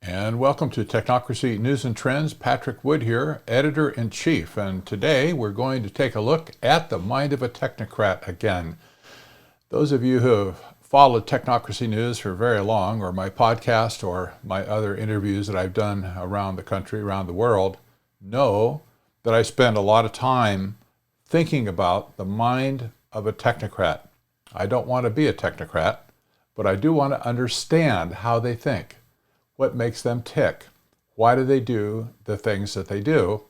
And welcome to Technocracy News and Trends. Patrick Wood here, Editor-in-Chief. And today we're going to take a look at the mind of a technocrat again. Those of you who have followed Technocracy News for very long, or my podcast, or my other interviews that I've done around the country, around the world, know that I spend a lot of time thinking about the mind of a technocrat. I don't want to be a technocrat, but I do want to understand how they think. What makes them tick? Why do they do the things that they do?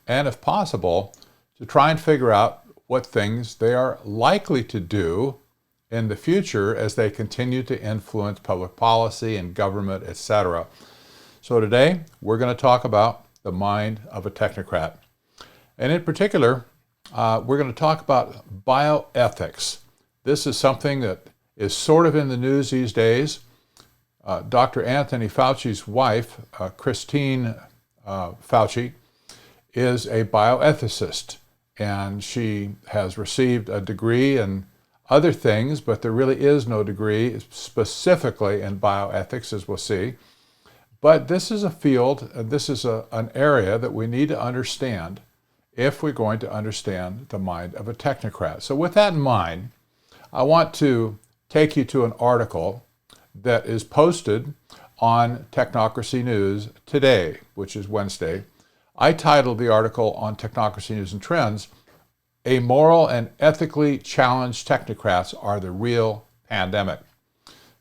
And if possible, to try and figure out what things they are likely to do in the future as they continue to influence public policy and government, etc. So today, we're going to talk about the mind of a technocrat. And in particular, we're going to talk about bioethics. This is something that is sort of in the news these days. Dr. Anthony Fauci's wife, Christine Fauci, is a bioethicist, and she has received a degree in other things, but there really is no degree specifically in bioethics, as we'll see. But this is a field, this is an area that we need to understand if we're going to understand the mind of a technocrat. So with that in mind, I want to take you to an article that is posted on Technocracy News today, which is Wednesday. I titled the article on Technocracy News and Trends, Amoral and Ethically Challenged Technocrats Are the Real Pandemic.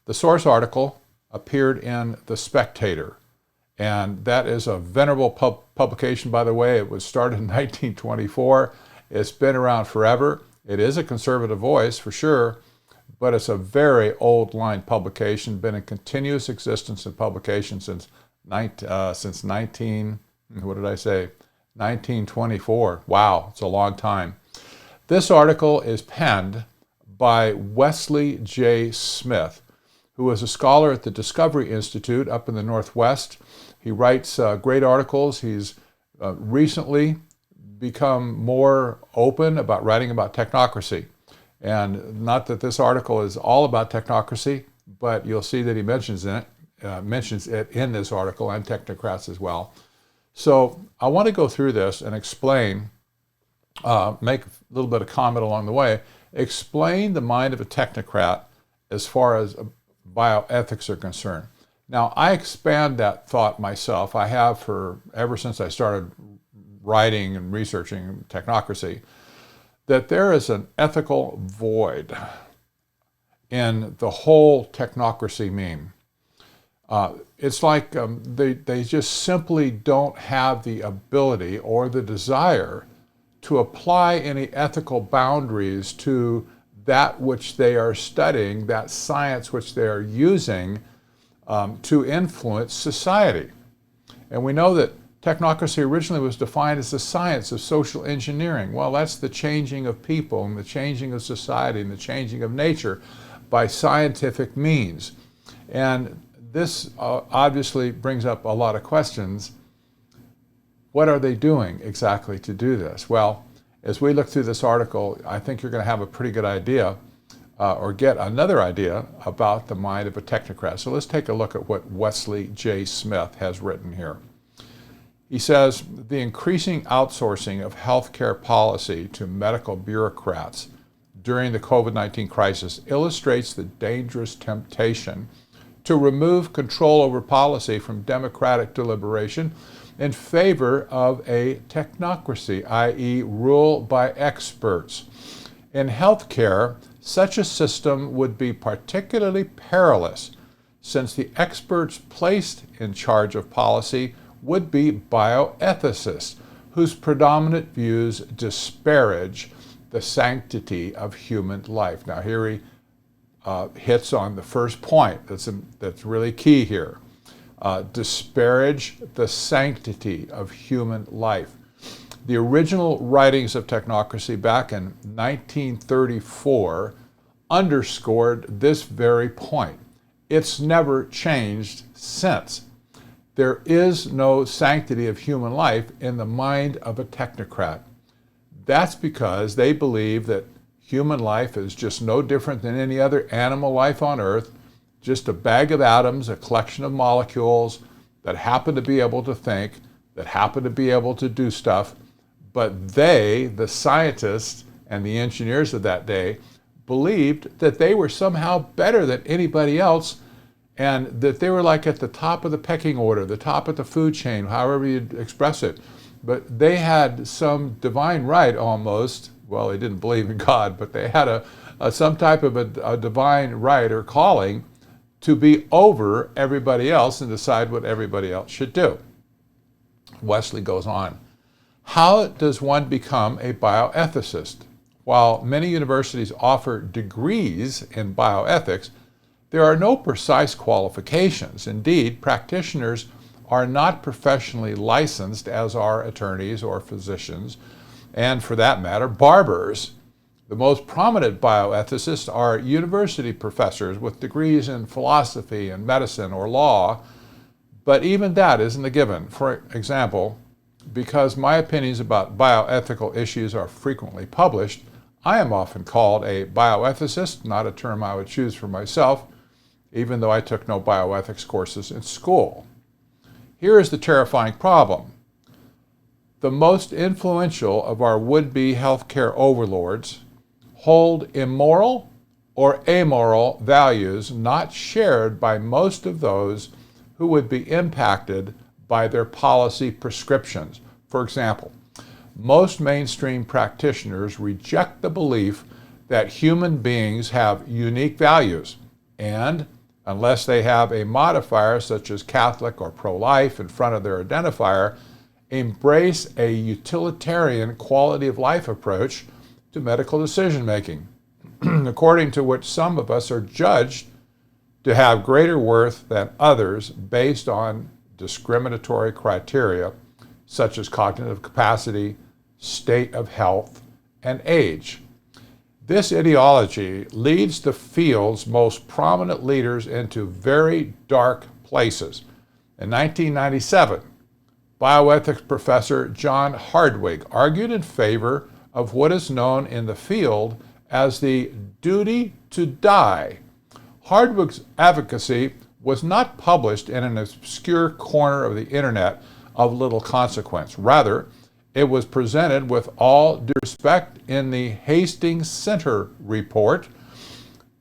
The source article appeared in The Spectator, and that is a venerable publication, by the way. It was started in 1924. It's been around forever. It is a conservative voice, for sure, but it's a very old line publication, been in continuous existence in publication since 1924. Wow, it's a long time. This article is penned by Wesley J. Smith, who is a scholar at the Discovery Institute up in the Northwest. He writes great articles. He's recently become more open about writing about technocracy. And not that this article is all about technocracy, but you'll see that he mentions it in this article, and technocrats as well. So I want to go through this and explain, make a little bit of comment along the way, explain the mind of a technocrat as far as bioethics are concerned. Now, I expand that thought myself. I have ever since I started writing and researching technocracy, that there is an ethical void in the whole technocracy meme. It's like they just simply don't have the ability or the desire to apply any ethical boundaries to that which they are studying, that science which they are using to influence society. And we know that technocracy originally was defined as the science of social engineering. Well, that's the changing of people and the changing of society and the changing of nature by scientific means. And this obviously brings up a lot of questions. What are they doing exactly to do this? Well, as we look through this article, I think you're going to have a pretty good idea or get another idea about the mind of a technocrat. So let's take a look at what Wesley J. Smith has written here. He says, the increasing outsourcing of healthcare policy to medical bureaucrats during the COVID-19 crisis illustrates the dangerous temptation to remove control over policy from democratic deliberation in favor of a technocracy, i.e. rule by experts. In healthcare, such a system would be particularly perilous since the experts placed in charge of policy would be bioethicists, whose predominant views disparage the sanctity of human life. Now here he hits on the first point that's really key here. Disparage the sanctity of human life. The original writings of technocracy back in 1934 underscored this very point. It's never changed since. There is no sanctity of human life in the mind of a technocrat. That's because they believe that human life is just no different than any other animal life on Earth, just a bag of atoms, a collection of molecules that happened to be able to think, that happened to be able to do stuff, but they, the scientists and the engineers of that day, believed that they were somehow better than anybody else, and that they were like at the top of the pecking order, the top of the food chain, however you express it. But they had some divine right almost. Well, they didn't believe in God, but they had some type of a divine right or calling to be over everybody else and decide what everybody else should do. Wesley goes on. How does one become a bioethicist? While many universities offer degrees in bioethics, there are no precise qualifications. Indeed, practitioners are not professionally licensed, as are attorneys or physicians, and for that matter, barbers. The most prominent bioethicists are university professors with degrees in philosophy and medicine or law, but even that isn't a given. For example, because my opinions about bioethical issues are frequently published, I am often called a bioethicist, not a term I would choose for myself, even though I took no bioethics courses in school. Here is the terrifying problem. The most influential of our would-be healthcare overlords hold immoral or amoral values not shared by most of those who would be impacted by their policy prescriptions. For example, most mainstream practitioners reject the belief that human beings have unique values, and unless they have a modifier such as Catholic or pro-life in front of their identifier, embrace a utilitarian quality of life approach to medical decision making, according to which some of us are judged to have greater worth than others based on discriminatory criteria such as cognitive capacity, state of health, and age. This ideology leads the field's most prominent leaders into very dark places. In 1997, bioethics professor John Hardwig argued in favor of what is known in the field as the duty to die. Hardwig's advocacy was not published in an obscure corner of the internet of little consequence. Rather, it was presented with all due respect in the Hastings Center Report,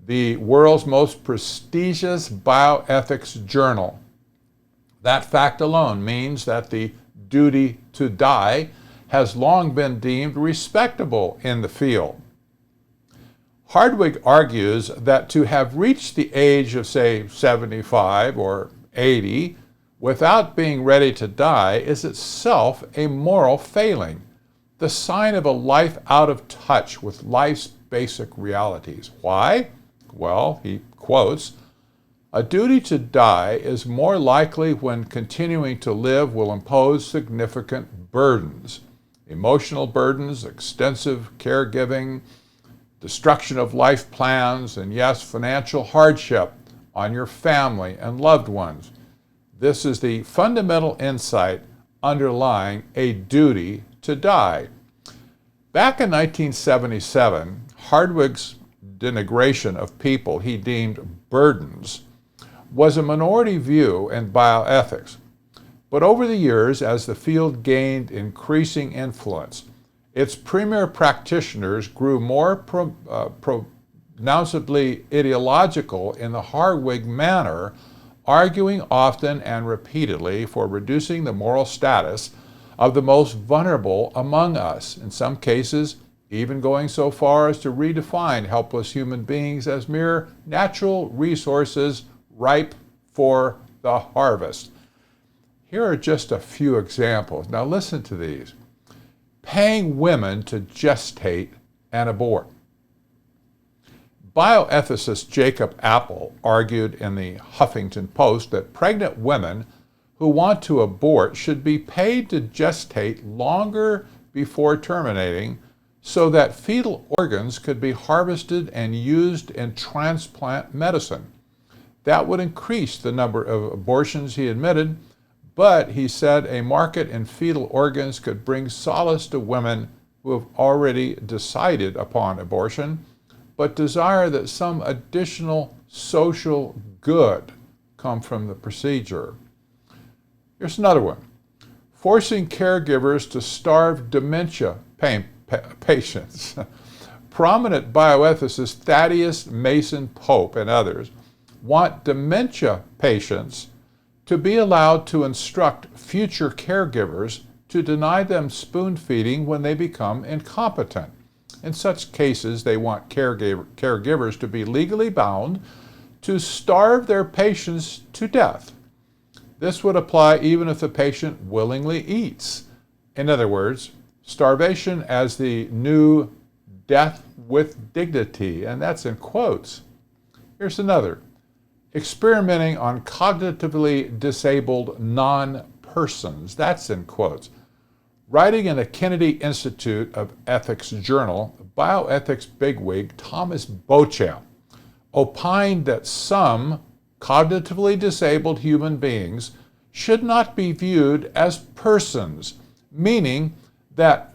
the world's most prestigious bioethics journal. That fact alone means that the duty to die has long been deemed respectable in the field. Hardwig argues that to have reached the age of, say, 75 or 80 without being ready to die is itself a moral failing, the sign of a life out of touch with life's basic realities. Why? Well, he quotes, "A duty to die is more likely when continuing to live will impose significant burdens, emotional burdens, extensive caregiving, destruction of life plans, and yes, financial hardship on your family and loved ones. This is the fundamental insight underlying a duty to die." Back in 1977, Hardwig's denigration of people he deemed burdens was a minority view in bioethics. But over the years, as the field gained increasing influence, its premier practitioners grew more pronouncedly ideological in the Hardwig manner, arguing often and repeatedly for reducing the moral status of the most vulnerable among us, in some cases even going so far as to redefine helpless human beings as mere natural resources ripe for the harvest. Here are just a few examples. Now listen to these. Paying women to gestate and abort. Bioethicist Jacob Appel argued in the Huffington Post that pregnant women who want to abort should be paid to gestate longer before terminating so that fetal organs could be harvested and used in transplant medicine. That would increase the number of abortions, he admitted, but he said a market in fetal organs could bring solace to women who have already decided upon abortion, but desire that some additional social good come from the procedure. Here's another one. Forcing caregivers to starve dementia patients. Prominent bioethicist Thaddeus Mason Pope and others want dementia patients to be allowed to instruct future caregivers to deny them spoon feeding when they become incompetent. In such cases, they want caregivers to be legally bound to starve their patients to death. This would apply even if the patient willingly eats. In other words, starvation as the new death with dignity, and that's in quotes. Here's another. Experimenting on cognitively disabled non-persons, that's in quotes. Writing in the Kennedy Institute of Ethics Journal, bioethics bigwig Thomas Beauchamp opined that some cognitively disabled human beings should not be viewed as persons, meaning that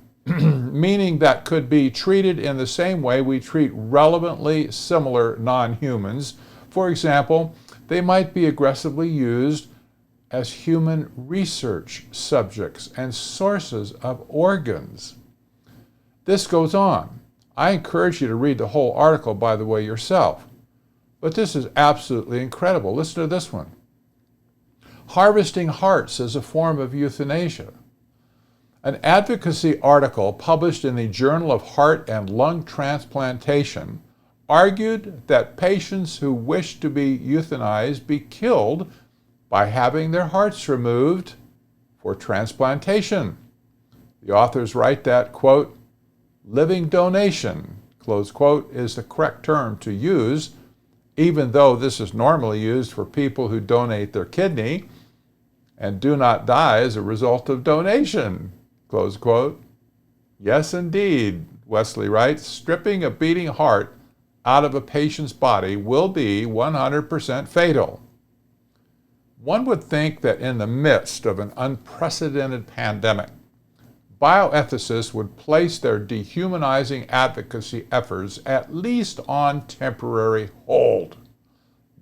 could be treated in the same way we treat relevantly similar non-humans. For example, they might be aggressively used as human research subjects and sources of organs. This goes on. I encourage you to read the whole article, by the way, yourself. But this is absolutely incredible. Listen to this one. Harvesting hearts as a form of euthanasia. An advocacy article published in the Journal of Heart and Lung Transplantation argued that patients who wish to be euthanized be killed by having their hearts removed for transplantation. The authors write that, quote, living donation, close quote, is the correct term to use, even though this is normally used for people who donate their kidney and do not die as a result of donation, close quote. Yes, indeed, Wesley writes, stripping a beating heart out of a patient's body will be 100% fatal. One would think that in the midst of an unprecedented pandemic, bioethicists would place their dehumanizing advocacy efforts at least on temporary hold.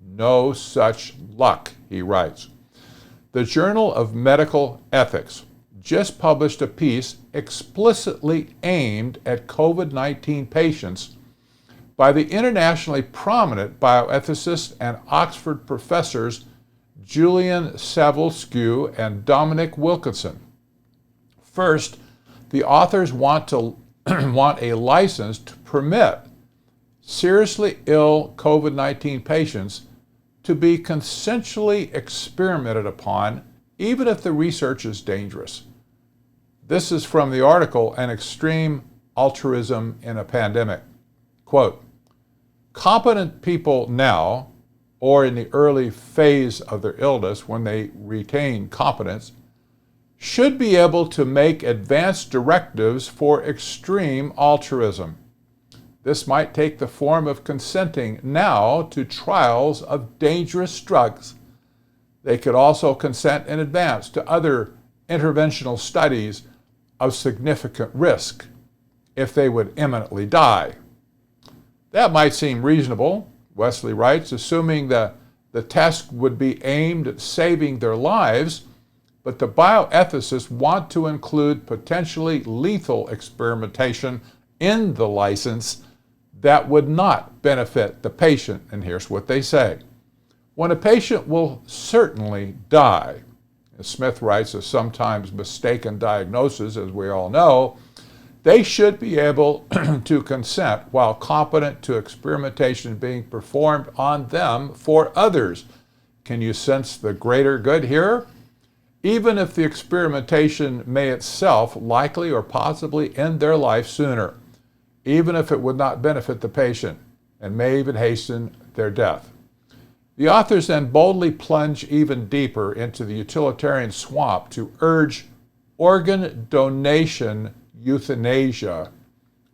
No such luck, he writes. The Journal of Medical Ethics just published a piece explicitly aimed at COVID-19 patients by the internationally prominent bioethicists and Oxford professors Julian Savulescu and Dominic Wilkinson. First, the authors want a license to permit seriously ill COVID-19 patients to be consensually experimented upon, even if the research is dangerous. This is from the article, An Extreme Altruism in a Pandemic. Quote, competent people now, or in the early phase of their illness when they retain competence, should be able to make advanced directives for extreme altruism. This might take the form of consenting now to trials of dangerous drugs. They could also consent in advance to other interventional studies of significant risk if they would imminently die. That might seem reasonable, Wesley writes, assuming that the test would be aimed at saving their lives, but the bioethicists want to include potentially lethal experimentation in the license that would not benefit the patient. And here's what they say. When a patient will certainly die, as Smith writes, a sometimes mistaken diagnosis, as we all know, they should be able to consent while competent to experimentation being performed on them for others. Can you sense the greater good here? Even if the experimentation may itself likely or possibly end their life sooner, even if it would not benefit the patient and may even hasten their death. The authors then boldly plunge even deeper into the utilitarian swamp to urge organ donation euthanasia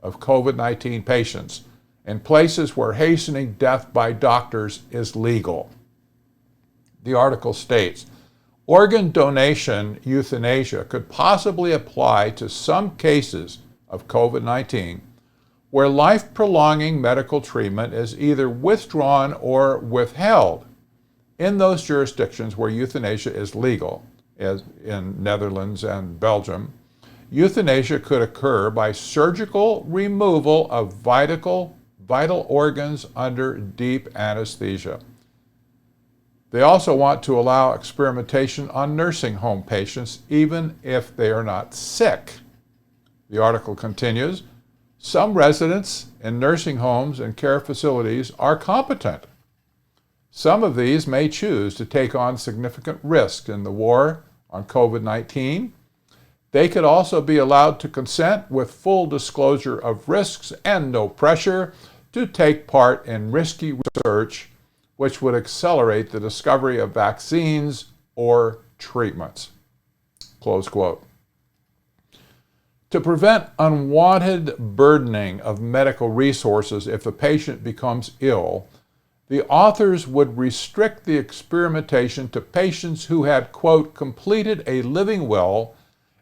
of COVID-19 patients in places where hastening death by doctors is legal. The article states, organ donation euthanasia could possibly apply to some cases of COVID-19 where life-prolonging medical treatment is either withdrawn or withheld in those jurisdictions where euthanasia is legal, as in Netherlands and Belgium, euthanasia could occur by surgical removal of vital organs under deep anesthesia. They also want to allow experimentation on nursing home patients, even if they are not sick. The article continues, some residents in nursing homes and care facilities are competent. Some of these may choose to take on significant risk in the war on COVID-19. They could also be allowed to consent with full disclosure of risks and no pressure to take part in risky research which would accelerate the discovery of vaccines or treatments. Close quote. To prevent unwanted burdening of medical resources if the patient becomes ill, the authors would restrict the experimentation to patients who had, quote, completed a living will,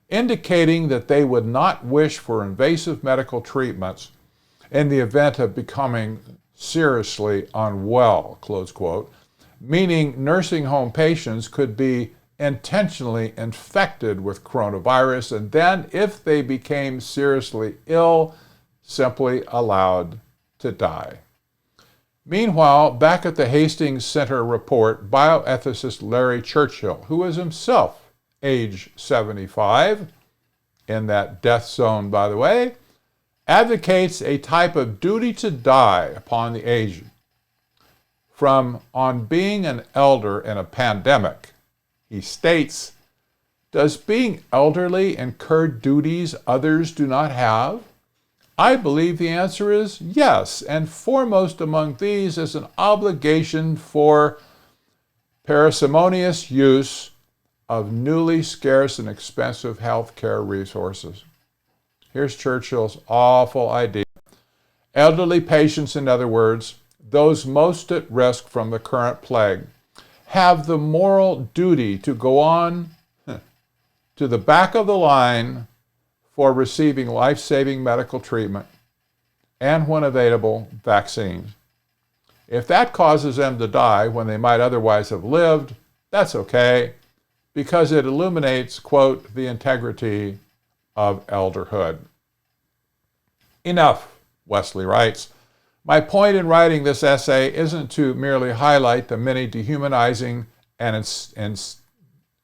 indicating that they would not wish for invasive medical treatments in the event of becoming seriously unwell, close quote, meaning nursing home patients could be intentionally infected with coronavirus and then, if they became seriously ill, simply allowed to die. Meanwhile, back at the Hastings Center report, bioethicist Larry Churchill, who is himself age 75, in that death zone, by the way, advocates a type of duty to die upon the aged. From On Being an Elder in a Pandemic, he states, does being elderly incur duties others do not have? I believe the answer is yes, and foremost among these is an obligation for parsimonious use of newly scarce and expensive health care resources. Here's Churchill's awful idea. Elderly patients, in other words, those most at risk from the current plague, have the moral duty to go on to the back of the line for receiving life-saving medical treatment and, when available, vaccines. If that causes them to die when they might otherwise have lived, that's okay, because it illuminates, quote, the integrity of elderhood. Enough, Wesley writes. My point in writing this essay isn't to merely highlight the many dehumanizing and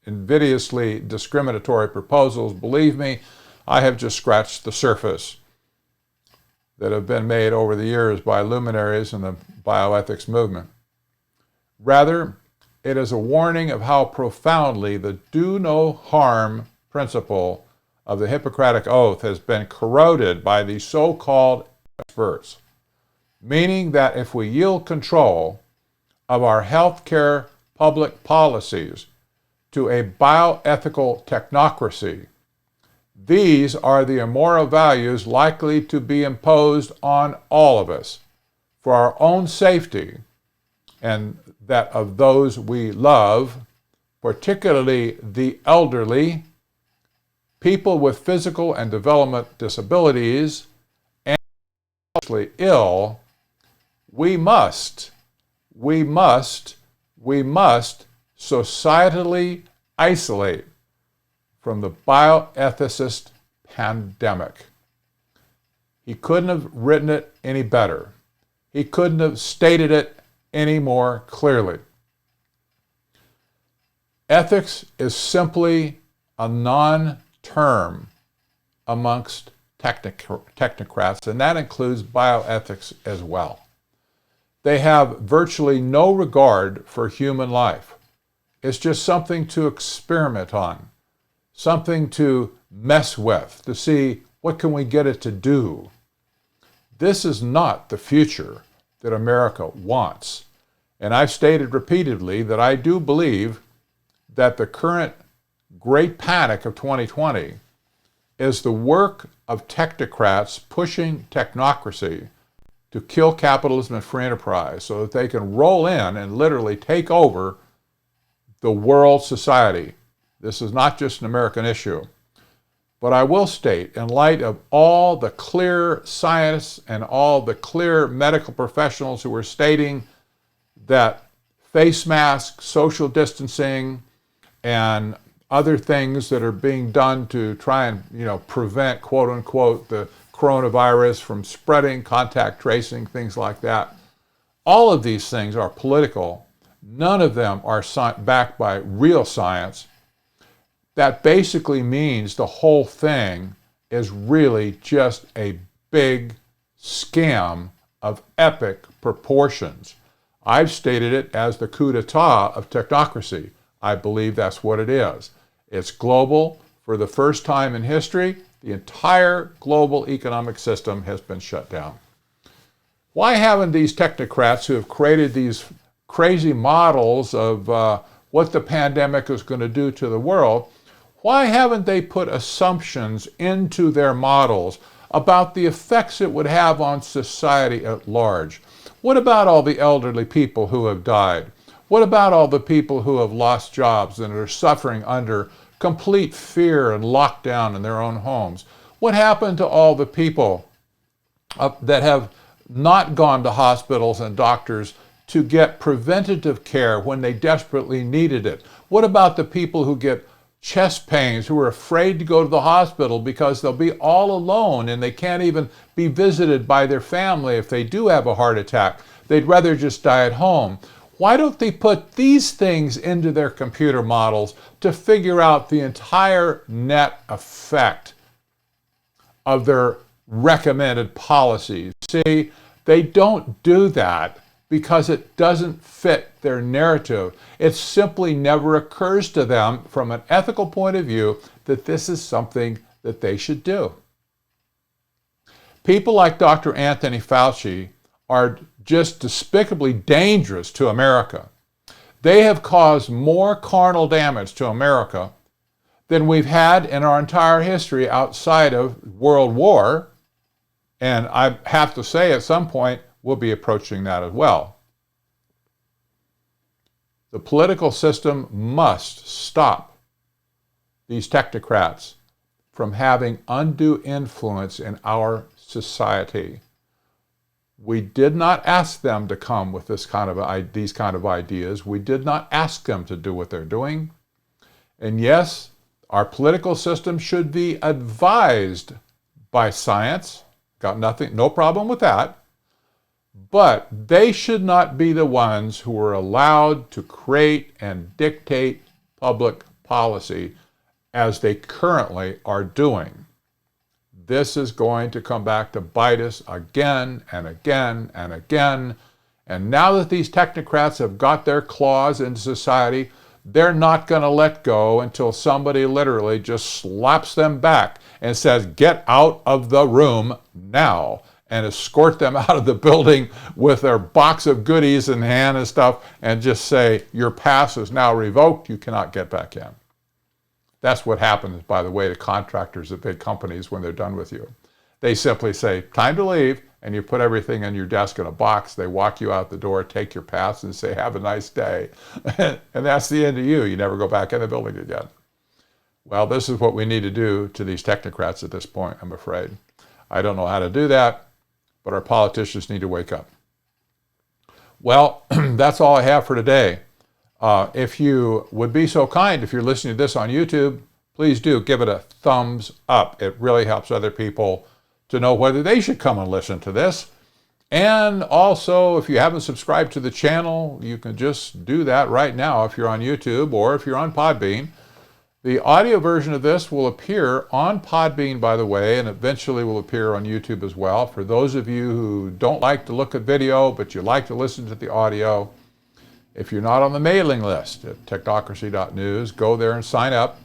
invidiously discriminatory proposals. Believe me, I have just scratched the surface that have been made over the years by luminaries in the bioethics movement. Rather, it is a warning of how profoundly the do no harm principle of the Hippocratic Oath has been corroded by these so-called experts, meaning that if we yield control of our healthcare public policies to a bioethical technocracy, these are the immoral values likely to be imposed on all of us for our own safety and that of those we love, particularly the elderly, people with physical and development disabilities, and especially ill. We must societally isolate from the bioethicist pandemic. He couldn't have written it any better. He couldn't have stated it any more clearly. Ethics is simply a non-term amongst technocrats, and that includes bioethics as well. They have virtually no regard for human life. It's just something to experiment on, something to mess with, to see what can we get it to do. This is not the future that America wants. And I've stated repeatedly that I do believe that the current great panic of 2020 is the work of technocrats pushing technocracy to kill capitalism and free enterprise so that they can roll in and literally take over the world society. This is not just an American issue. But I will state, in light of all the clear science and all the clear medical professionals who are stating that face masks, social distancing, and other things that are being done to try and, prevent, quote unquote, the coronavirus from spreading, contact tracing, things like that. All of these things are political. None of them are backed by real science. That basically means the whole thing is really just a big scam of epic proportions. I've stated it as the coup d'etat of technocracy. I believe that's what it is. It's global. For the first time in history, the entire global economic system has been shut down. Why haven't these technocrats who have created these crazy models of what the pandemic is going to do to the world, why haven't they put assumptions into their models about the effects it would have on society at large? What about all the elderly people who have died? What about all the people who have lost jobs and are suffering under complete fear and lockdown in their own homes? What happened to all the people that have not gone to hospitals and doctors to get preventative care when they desperately needed it? What about the people who get chest pains, who are afraid to go to the hospital because they'll be all alone and they can't even be visited by their family if they do have a heart attack? They'd rather just die at home. Why don't they put these things into their computer models to figure out the entire net effect of their recommended policies? See, they don't do that because it doesn't fit their narrative. It simply never occurs to them from an ethical point of view that this is something that they should do. People like Dr. Anthony Fauci are just despicably dangerous to America. They have caused more carnal damage to America than we've had in our entire history outside of World War. And I have to say, at some point, we'll be approaching that as well. The political system must stop these technocrats from having undue influence in our society. We did not ask them to come with these kind of ideas. We did not ask them to do what they're doing. And yes, our political system should be advised by science. Got nothing, no problem with that. But they should not be the ones who are allowed to create and dictate public policy as they currently are doing. This is going to come back to bite us again and again and again. And now that these technocrats have got their claws into society, they're not going to let go until somebody literally just slaps them back and says, "Get out of the room now," and escort them out of the building with their box of goodies in hand and stuff, and just say, "Your pass is now revoked, you cannot get back in." That's what happens, by the way, to contractors at big companies when they're done with you. They simply say, "Time to leave," and you put everything in your desk in a box. They walk you out the door, take your pass, and say, "Have a nice day." And that's the end of you. You never go back in the building again. Well, this is what we need to do to these technocrats at this point, I'm afraid. I don't know how to do that, but our politicians need to wake up. Well, that's all I have for today. If you would be so kind, if you're listening to this on YouTube, please do give it a thumbs up. It really helps other people to know whether they should come and listen to this. And also, if you haven't subscribed to the channel, you can just do that right now if you're on YouTube or if you're on Podbean. The audio version of this will appear on Podbean, by the way, and eventually will appear on YouTube as well. For those of you who don't like to look at video, but you like to listen to the audio, if you're not on the mailing list at technocracy.news, go there and sign up.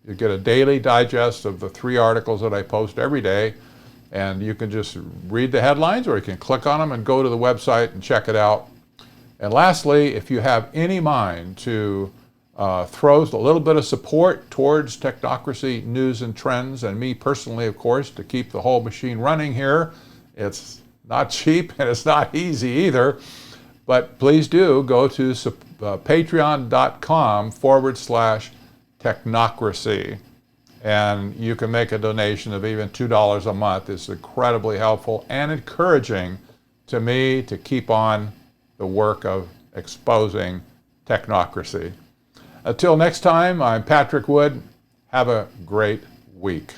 You get a daily digest of the 3 articles that I post every day, and you can just read the headlines, or you can click on them and go to the website and check it out. And lastly, if you have any mind to throw a little bit of support towards Technocracy News and Trends, and me personally, of course, to keep the whole machine running here. It's not cheap and it's not easy either, but please do go to patreon.com/technocracy, and you can make a donation of even $2 a month. It's incredibly helpful and encouraging to me to keep on the work of exposing technocracy. Until next time, I'm Patrick Wood. Have a great week.